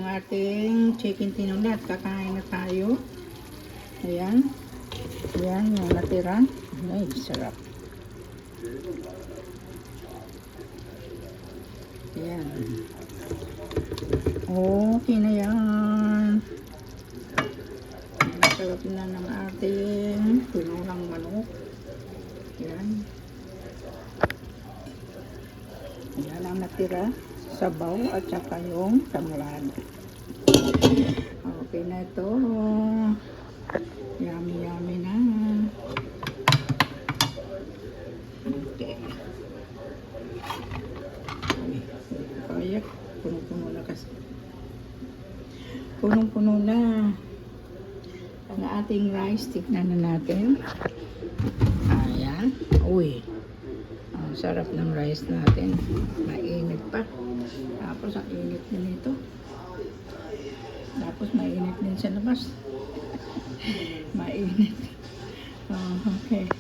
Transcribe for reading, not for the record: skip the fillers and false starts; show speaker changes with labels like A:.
A: Ang ating chicken tinola at kakain na tayo. Ayan. Ayan yung natira. Ay, sarap. Ayan. Okay na yan. Masarap na ng ating tinulang manok. Ayan. Ayan ang natira. Sabaw at saka yung tamlan. Okay na ito. Yummy yummy na. Okay. Kaya punong-puno na kasi. Punong-puno na. Ang ating rice, tignan na natin. Ayan. Uy. Ang sarap ng rice natin. Mainit pa. Tapos ang init na nito. Tapos mainit din sa labas. Mainit. Oh, okay.